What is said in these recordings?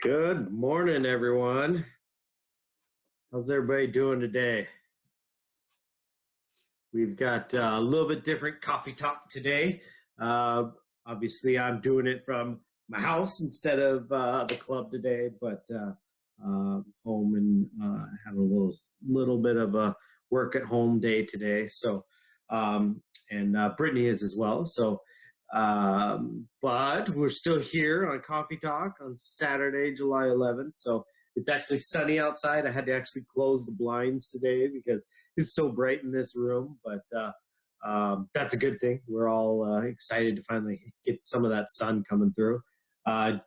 Good morning, everyone. How's everybody doing today? We've got a little bit different coffee talk today. Obviously, I'm doing it from my house instead of the club today, but home and having a little bit of a work at home day today. So, and Brittany is as well. So, but we're still here on Coffee Talk on Saturday, July 11th. So it's actually sunny outside. I had to actually close the blinds today because it's so bright in this room, but that's a good thing. We're all excited to finally get some of that sun coming through.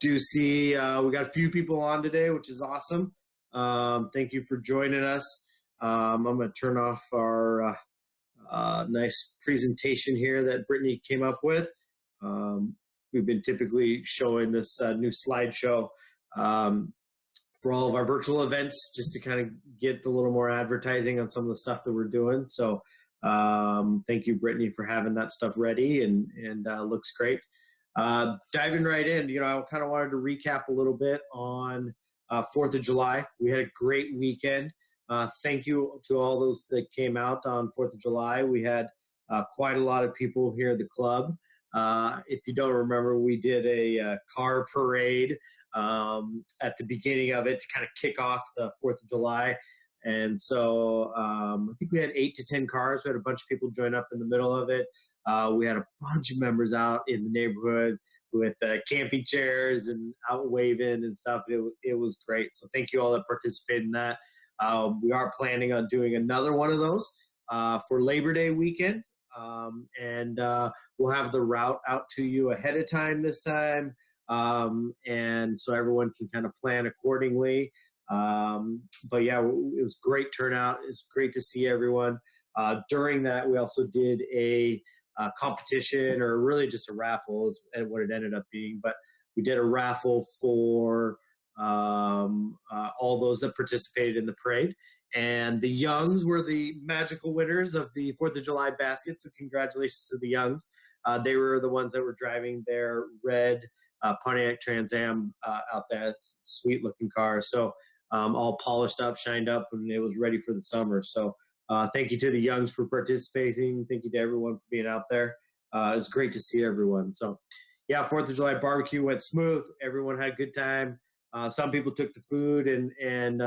Do see we got a few people on today, which is awesome. Thank you for joining us. I'm going to turn off our nice presentation here that Brittany came up with. We've been typically showing this new slideshow for all of our virtual events, just to kind of get a little more advertising on some of the stuff that we're doing. So thank you, Brittany, for having that stuff ready, and looks great. Diving right in, I kind of wanted to recap a little bit on 4th of July. We had a great weekend. Thank you to all those that came out on 4th of July. We had quite a lot of people here at the club. If you don't remember, we did a car parade at the beginning of it to kind of kick off the 4th of July. And so I think we had 8 to 10 cars. We had a bunch of people join up in the middle of it. We had a bunch of members out in the neighborhood with camping chairs and out waving and stuff. It was great. So thank you all that participated in that. We are planning on doing another one of those for Labor Day weekend. And we'll have the route out to you ahead of time this time. And so everyone can kind of plan accordingly. But yeah, it was great turnout. It's great to see everyone. During that, we also did a competition, or really just a raffle is what it ended up being. But we did a raffle for all those that participated in the parade. And the Youngs were the magical winners of the 4th of July basket. So congratulations to the Youngs. They were the ones that were driving their red Pontiac Trans Am out there. Sweet looking car. So all polished up, shined up, and it was ready for the summer. So thank you to the Youngs for participating. Thank you to everyone for being out there. It was great to see everyone. So yeah, 4th of July barbecue went smooth. Everyone had a good time. Some people took the food and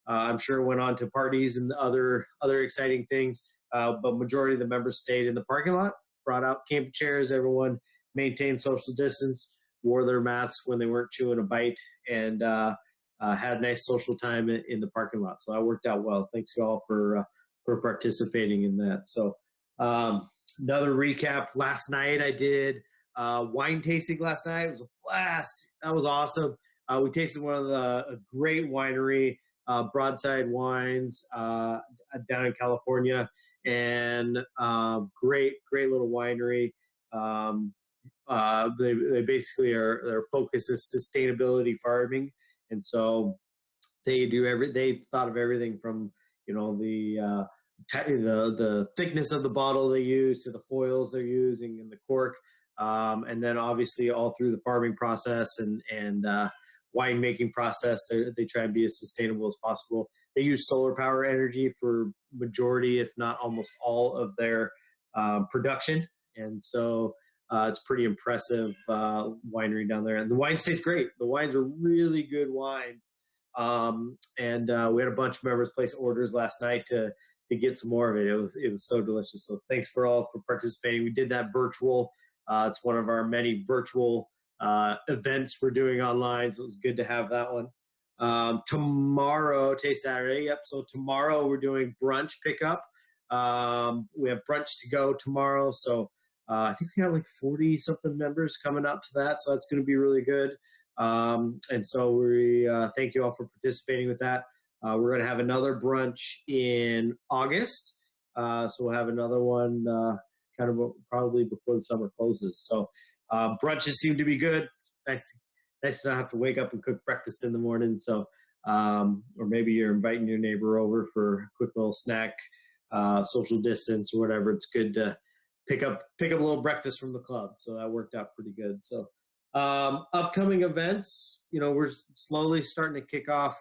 I'm sure went on to parties and other exciting things. But majority of the members stayed in the parking lot, brought out camping chairs. Everyone maintained social distance, wore their masks when they weren't chewing a bite, and had a nice social time in the parking lot. So that worked out well. Thanks you all for participating in that. So another recap. Last night I did wine tasting last night. It was a blast. That was awesome. We tasted one of a great winery, Broadside Wines, down in California, and great little winery. They basically their focus is sustainability farming, and so they thought of everything from the thickness of the bottle they use to the foils they're using and the cork, and then obviously all through the farming process and winemaking process, they try and be as sustainable as possible. They use solar power energy for majority, if not almost all, of their production, and so it's pretty impressive winery down there. And the wines taste great. The wines are really good wines, and we had a bunch of members place orders last night to get some more of it. It was so delicious. So thanks for all for participating. We did that virtual. It's one of our many virtual events we're doing online, so it was good to have that one. Tomorrow, today's Saturday, yep, so tomorrow we're doing brunch pickup. We have brunch to go tomorrow, so I think we got like 40 something members coming up to that, so that's going to be really good. And so we thank you all for participating with that. We're going to have another brunch in August, so we'll have another one kind of probably before the summer closes. So brunches seem to be good. Nice to not have to wake up and cook breakfast in the morning. So, or maybe you're inviting your neighbor over for a quick little snack, social distance or whatever. It's good to pick up a little breakfast from the club. So that worked out pretty good. So Upcoming events, we're slowly starting to kick off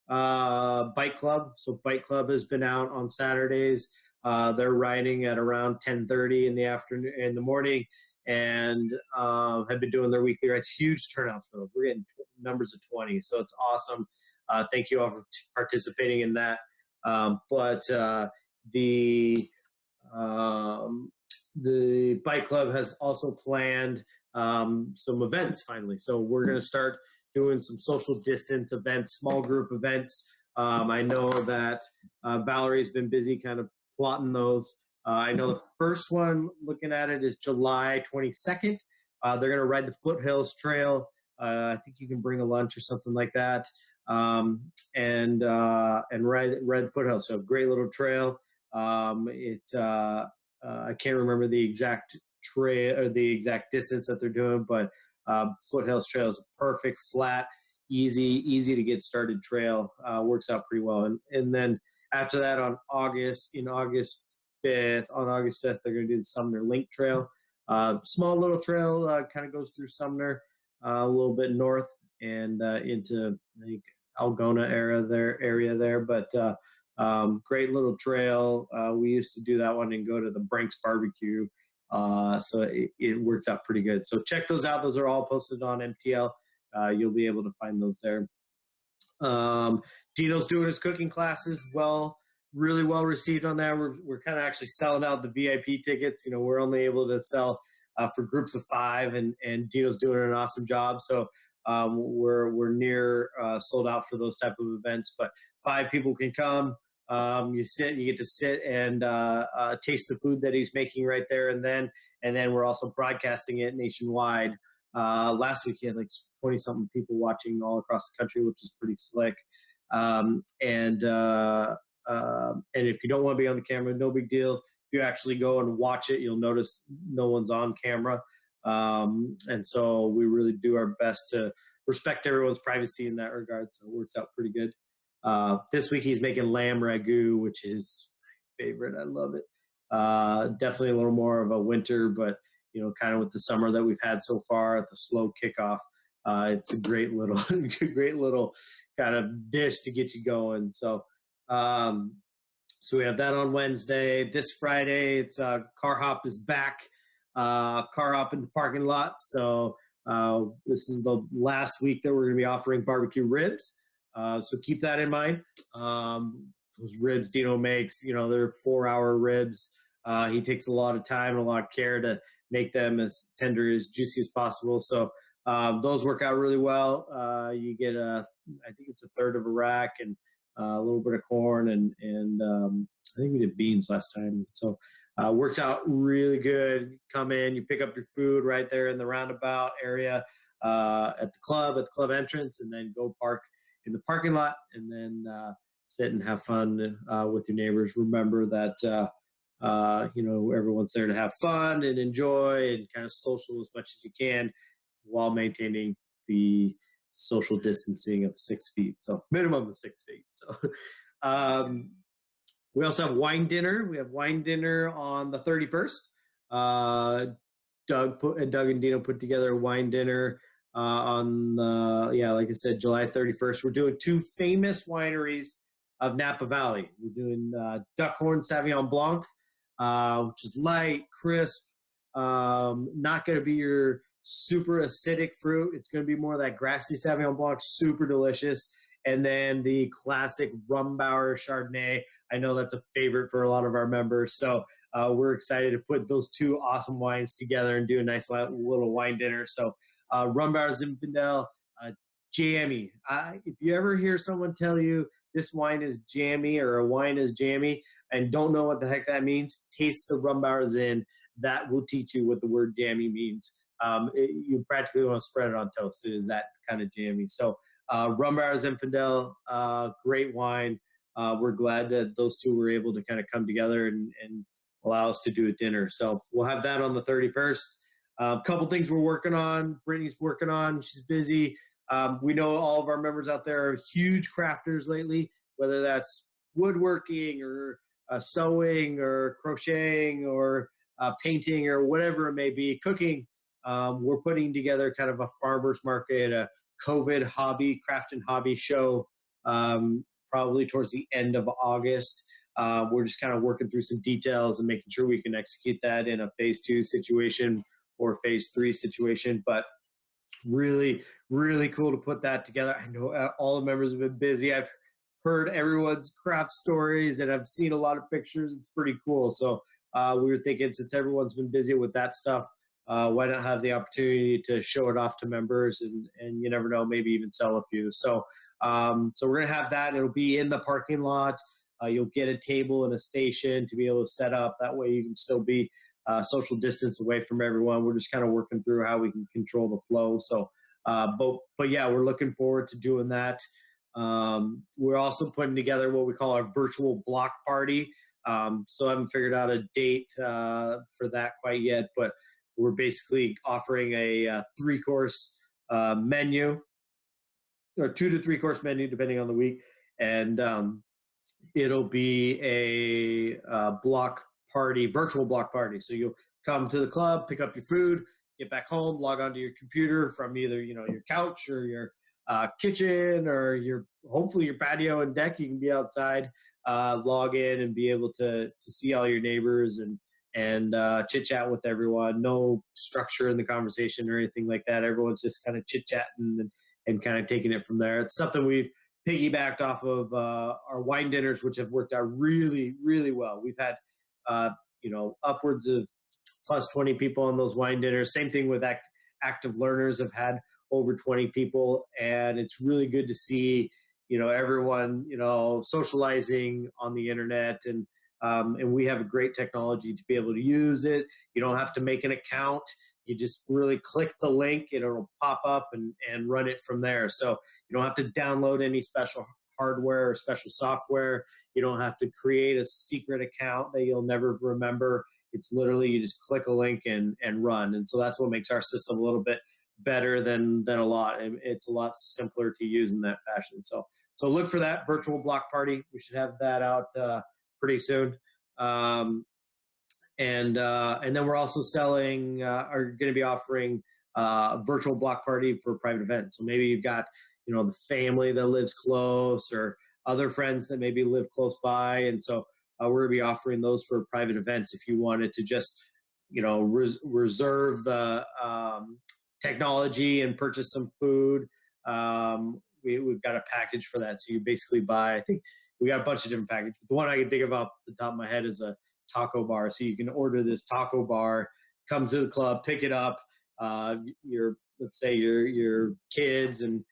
Bike Club. So Bike Club has been out on Saturdays. They're riding at around 10:30 in the afternoon, in the morning, and have been doing their weekly rides. Huge turnouts for those. We're getting numbers of 20, so it's awesome. Thank you all for participating in that. But the Bike Club has also planned some events finally. So we're going to start doing some social distance events, small group events. I know that Valerie's been busy kind of plotting those. I know the first one, looking at it, is July 22nd. They're going to ride the Foothills Trail. I think you can bring a lunch or something like that, and ride the Foothills. So great little trail. I can't remember the exact trail or the exact distance that they're doing, but Foothills Trail is a perfect, flat, easy to get started trail. Works out pretty well. And then after that, on August 5th, they're going to do the Sumner Link Trail. Small little trail, kind of goes through Sumner, a little bit north and into, I think, Algona area there. But great little trail. We used to do that one and go to the Branks Barbecue. So it works out pretty good. So check those out. Those are all posted on MTL. You'll be able to find those there. Dino's doing his cooking classes. Really well received on that. We're kind of actually selling out the VIP tickets. We're only able to sell for groups of 5, and Dino's doing an awesome job. So we're near sold out for those type of events, but 5 people can come. You get to sit and taste the food that he's making right there, and then we're also broadcasting it nationwide. Last week he had like 20-something people watching all across the country, which is pretty slick. And if you don't want to be on the camera, no big deal. If you actually go and watch it, you'll notice no one's on camera. And so we really do our best to respect everyone's privacy in that regard. So it works out pretty good. This week he's making lamb ragu, which is my favorite. I love it. Definitely a little more of a winter, but kind of with the summer that we've had so far at the slow kickoff, it's a great little kind of dish to get you going. So we have that on Wednesday. This Friday, it's Car Hop is back. Car Hop in the parking lot. So this is the last week that we're going to be offering barbecue ribs. So keep that in mind. Those ribs Dino makes, they're 4-hour ribs. He takes a lot of time and a lot of care to make them as tender, as juicy as possible. So those work out really well. You get I think it's a third of a rack and a little bit of corn and I think we did beans last time. So works out really good. Come in, you pick up your food right there in the roundabout area at the club entrance, and then go park in the parking lot, and then sit and have fun with your neighbors. Remember that everyone's there to have fun and enjoy and kind of social as much as you can while maintaining the social distancing of 6 feet. So minimum of 6 feet. So we also have wine dinner. We have wine dinner on the 31st. Doug and Dino put together a wine dinner on like I said, July 31st. We're doing 2 famous wineries of Napa Valley. We're doing Duckhorn Sauvignon Blanc, which is light, crisp, not going to be your super acidic fruit. It's going to be more of that grassy Sauvignon Blanc, super delicious. And then the classic Rumbauer Chardonnay. I know that's a favorite for a lot of our members. So we're excited to put those 2 awesome wines together and do a nice little wine dinner. So Rumbauer Zinfandel, jammy. If you ever hear someone tell you this wine is jammy or a wine is jammy and don't know what the heck that means, taste the Rumbauer Zin. That will teach you what the word jammy means. You practically want to spread it on toast. It is that kind of jammy. So Rumbauer Zinfandel, great wine. We're glad that those 2 were able to kind of come together and allow us to do a dinner. So we'll have that on the 31st. A couple things we're working on. Brittany's working on. She's busy. We know all of our members out there are huge crafters lately, whether that's woodworking or sewing or crocheting or painting or whatever it may be, cooking. we're putting together kind of a farmer's market, a COVID hobby, craft and hobby show, probably towards the end of August. We're just kind of working through some details and making sure we can execute that in a phase 2 situation or phase 3 situation. But really, really cool to put that together. I know all the members have been busy. I've heard everyone's craft stories and I've seen a lot of pictures. It's pretty cool. So we were thinking, since everyone's been busy with that stuff, why not have the opportunity to show it off to members, and you never know, maybe even sell a few. So we're going to have that. It'll be in the parking lot. You'll get a table and a station to be able to set up. That way you can still be social distance away from everyone. We're just kind of working through how we can control the flow. So, but yeah, we're looking forward to doing that. We're also putting together what we call our virtual block party. So I haven't figured out a date for that quite yet, but we're basically offering a 3-course menu, or 2 to 3 course menu, depending on the week. And it'll be a block party, virtual block party. So you'll come to the club, pick up your food, get back home, log onto your computer from either, your couch or your kitchen or hopefully your patio and deck. You can be outside, log in and be able to see all your neighbors and chit chat with everyone. No structure in the conversation or anything like that. Everyone's just kind of chit chatting and kind of taking it from there. It's something we've piggybacked off of our wine dinners, which have worked out really, really well. We've had, upwards of plus 20 people on those wine dinners. Same thing with active learners have had over 20 people. And it's really good to see, everyone, socializing on the internet, and we have a great technology to be able to use it. You don't have to make an account. You just really click the link and it'll pop up and run it from there. So you don't have to download any special hardware or special software. You don't have to create a secret account that you'll never remember. It's literally, you just click a link and run. And so that's what makes our system a little bit better than a lot. It's a lot simpler to use in that fashion. So look for that virtual block party. We should have that out pretty soon. And then we're also selling, are going to be offering a virtual block party for private events. So maybe you've got, the family that lives close or other friends that maybe live close by. And so we're going to be offering those for private events. If you wanted to just, reserve the technology and purchase some food, we've got a package for that. So you basically buy, I think we got a bunch of different packages. But the one I can think of off the top of my head is a taco bar. So you can order this taco bar, come to the club, pick it up. Let's say your kids and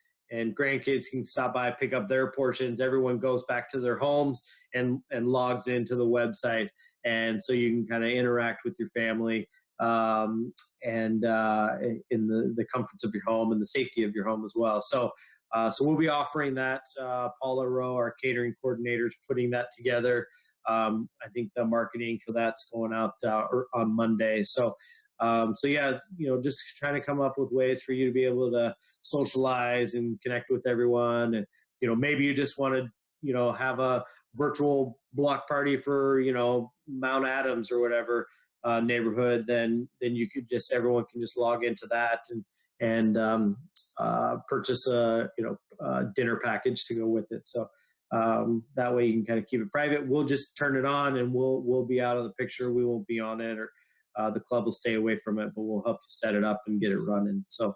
grandkids can stop by, pick up their portions. Everyone goes back to their homes and logs into the website. And so you can kind of interact with your family and in the comforts of your home and the safety of your home as well. So we'll be offering that. Paula Rowe, our catering coordinator, is putting that together. I think the marketing for that's going out on Monday. So yeah, just trying to come up with ways for you to be able to socialize and connect with everyone. And, maybe you just want to, have a virtual block party for, Mount Adams or whatever neighborhood, then you could everyone can just log into that and purchase a dinner package to go with it. So that way you can kind of keep it private. We'll just turn it on and we'll be out of the picture. We won't be on it, or the club will stay away from it, but we'll help you set it up and get it running. So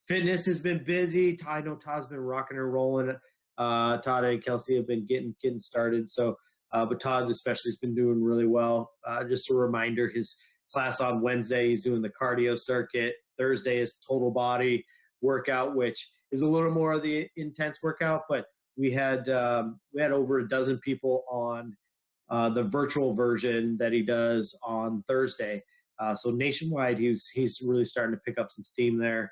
fitness has been busy. I know Todd's been rocking and rolling. Todd and Kelsey have been getting started. So, but Todd especially has been doing really well. Just a reminder, his class on Wednesday, he's doing the cardio circuit. Thursday is total body workout, which is a little more of the intense workout, but we had over a dozen people on the virtual version that he does on Thursday. So nationwide, he's really starting to pick up some steam there.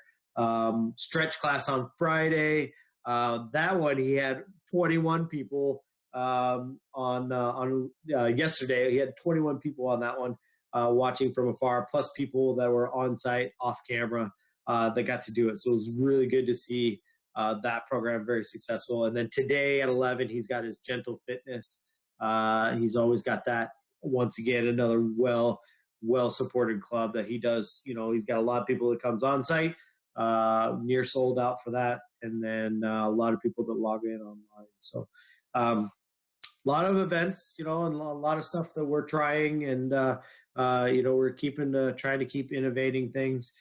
Stretch class on Friday. That one, he had 21 people on yesterday. He had 21 people on that one watching from afar, plus people that were on site off camera that got to do it. So it was really good to see that program very successful. And then today at 11, he's got his gentle fitness. He's always got that. Once again, another well-supported club that he does. He's got a lot of people that comes on site, near sold out for that. And then a lot of people that log in online. So a lot of events, and a lot of stuff that we're trying, and we're trying to keep innovating things.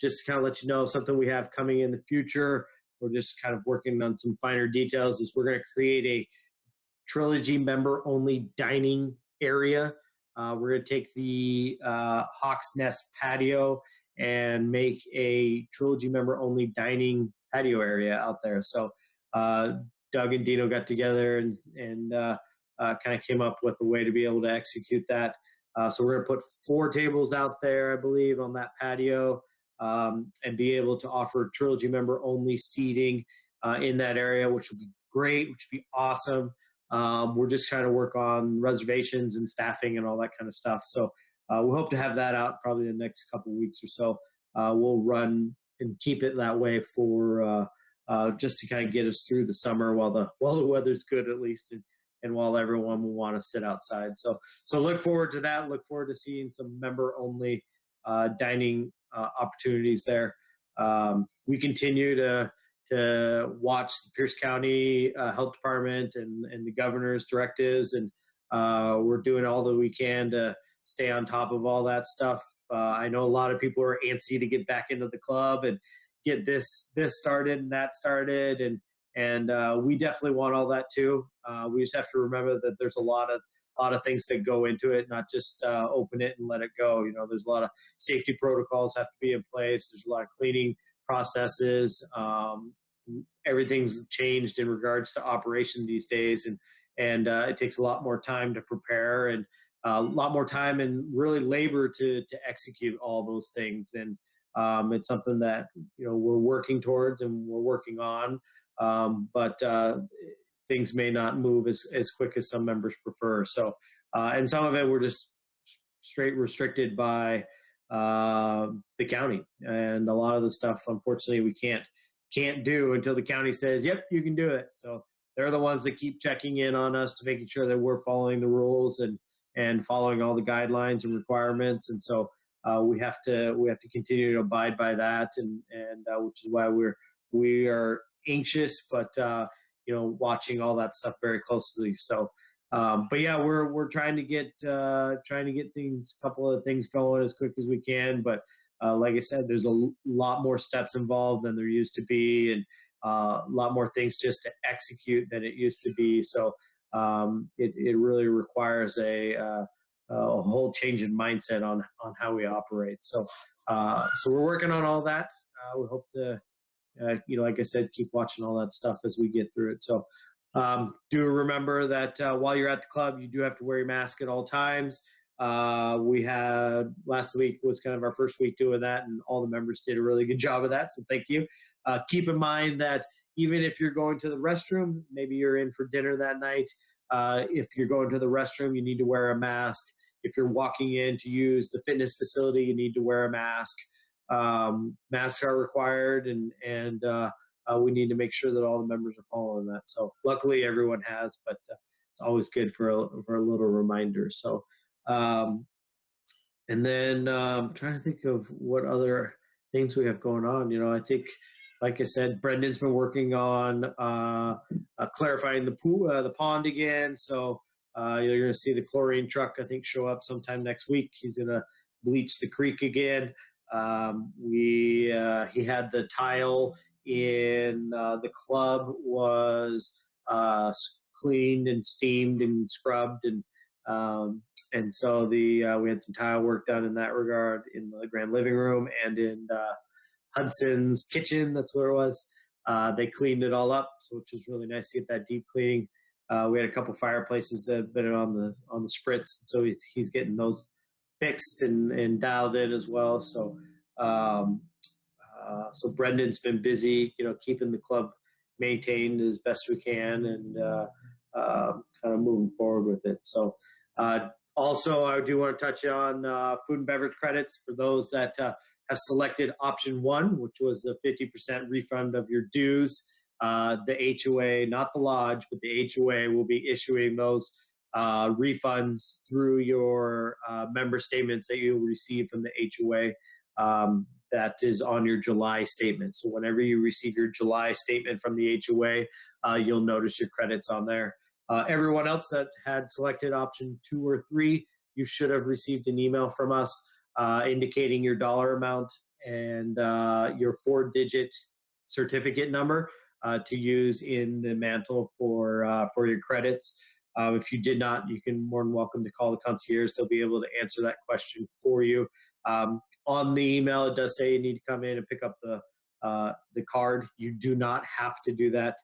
Just to kind of let you know, something we have coming in the future. We're just kind of working on some finer details. Is we're going to create a Trilogy member only dining area. We're going to take the Hawks Nest patio and make a Trilogy member only dining patio area out there. So Doug and Dino got together and kind of came up with a way to be able to execute that. So we're going to put 4 tables out there, I believe, on that patio, and be able to offer Trilogy member only seating in that area, which would be great, which would be awesome. We're just trying to work on reservations and staffing and all that kind of stuff. So we hope to have that out probably the next couple of weeks or so. We'll run and keep it that way for just to kind of get us through the summer while the weather's good, at least, and while everyone will want to sit outside. So look forward to that. Look forward to seeing some member only dining opportunities there. We continue to watch the Pierce County Health Department and the governor's directives, and we're doing all that we can to stay on top of all that stuff. I know a lot of people are antsy to get back into the club and get this started and that started, and we definitely want all that too. We just have to remember that there's a lot of things that go into it, not just open it and let it go. There's a lot of safety protocols have to be in place. There's a lot of cleaning processes. Everything's changed in regards to operation these days, and it takes a lot more time to prepare, and a lot more time and really labor to execute all those things. And it's something that we're working towards and we're working on, but things may not move as quick as some members prefer. So and some of it we're just straight restricted by the county, and a lot of the stuff unfortunately we can't do until the county says, yep, you can do it. So they're the ones that keep checking in on us to making sure that we're following the rules and following all the guidelines and requirements. And so we have to continue to abide by that, and which is why we are anxious, but watching all that stuff very closely. So but yeah, we're trying to get things, a couple of things going as quick as we can, but like I said, there's a lot more steps involved than there used to be, and a lot more things just to execute than it used to be. So it really requires a whole change in mindset on how we operate. So we're working on all that. We hope to, like I said, keep watching all that stuff as we get through it. So do remember that while you're at the club, you do have to wear your mask at all times. We had last week was kind of our first week doing that, and all the members did a really good job of that. So thank you. Keep in mind that even if you're going to the restroom, maybe you're in for dinner that night. If you're going to the restroom, you need to wear a mask. If you're walking in to use the fitness facility, you need to wear a mask. Masks are required, and we need to make sure that all the members are following that. So luckily everyone has, but it's always good for a little reminder. So, and then I'm trying to think of what other things we have going on. I think, like I said, Brendan's been working on clarifying the pond again. So you're going to see the chlorine truck, I think, show up sometime next week. He's going to bleach the creek again. He had the tile in the club was cleaned and steamed and scrubbed, and so we had some tile work done in that regard in the grand living room and in Hudson's kitchen. That's where it was. They cleaned it all up, so which was really nice to get that deep cleaning. We had a couple fireplaces that have been on the spritz, so he's getting those fixed and dialed in as well. So so Brendan's been busy, keeping the club maintained as best we can, and kind of moving forward with it. So also, I do want to touch on food and beverage credits for those that have selected option 1, which was the 50% refund of your dues. The HOA, not the lodge, but the HOA will be issuing those refunds through your member statements that you'll receive from the HOA. That is on your July statement. So whenever you receive your July statement from the HOA, you'll notice your credits on there. Everyone else that had selected option 2 or 3, you should have received an email from us indicating your dollar amount and your 4-digit certificate number to use in the mantle for your credits. If you did not, you can more than welcome to call the concierge. They'll be able to answer that question for you. On the email, it does say you need to come in and pick up the card. You do not have to do that.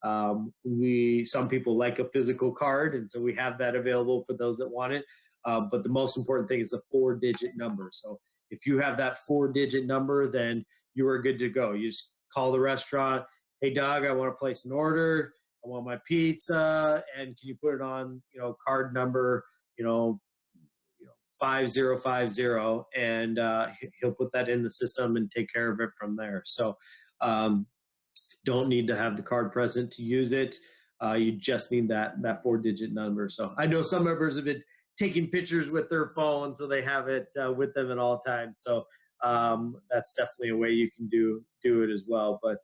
Some people like a physical card, and so we have that available for those that want it. But the most important thing is the 4-digit number. So if you have that 4-digit number, then you are good to go. You just call the restaurant. Hey, Doug, I want to place an order. I want my pizza, and can you put it on, card number, 5050, and he'll put that in the system and take care of it from there. So don't need to have the card present to use it. You just need that 4-digit number. So I know some members have been taking pictures with their phone, so they have it with them at all times. So that's definitely a way you can do it as well. But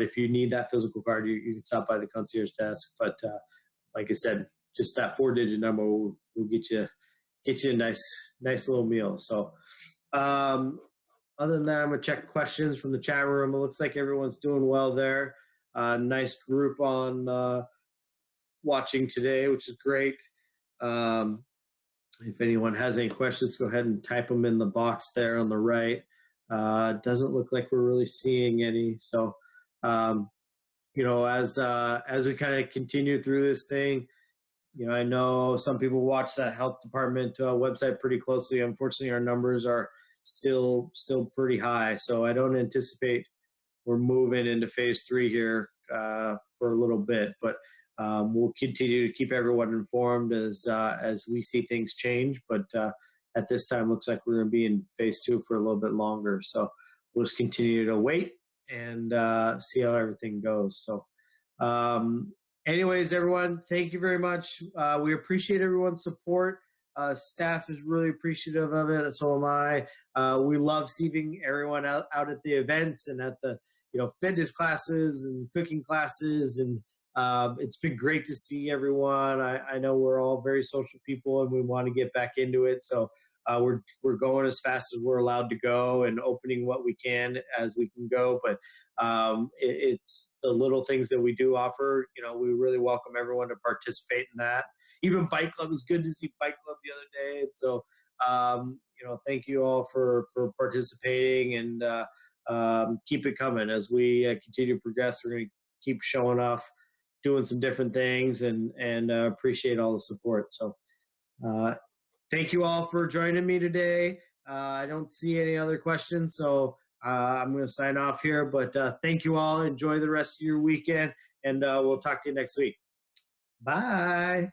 if you need that physical card, you can stop by the concierge desk. But like I said, just that 4-digit number will get you a nice little meal. So other than that, I'm gonna check questions from the chat room. It looks like everyone's doing well there. Nice group on watching today, which is great. If anyone has any questions, go ahead and type them in the box there on the right. Doesn't look like we're really seeing any. So, as we kind of continue through this thing, I know some people watch that health department website pretty closely. Unfortunately, our numbers are still pretty high. So I don't anticipate we're moving into phase 3 here for a little bit, but we'll continue to keep everyone informed as we see things change. But at this time, looks like we're going to be in phase 2 for a little bit longer. So we'll just continue to wait and see how everything goes. So anyways, everyone, thank you very much. We appreciate everyone's support. Staff is really appreciative of it, and so am I. We love seeing everyone out at the events and at the fitness classes and cooking classes, and it's been great to see everyone. I know we're all very social people, and we want to get back into it. So we're going as fast as we're allowed to go and opening what we can as we can go. But it's the little things that we do offer. We really welcome everyone to participate in that. Even Bike Club, was good to see Bike Club the other day. And so, thank you all for participating, and keep it coming as we continue to progress. We're going to keep showing off, doing some different things, and appreciate all the support. So thank you all for joining me today. I don't see any other questions, so I'm going to sign off here. But thank you all. Enjoy the rest of your weekend, and we'll talk to you next week. Bye.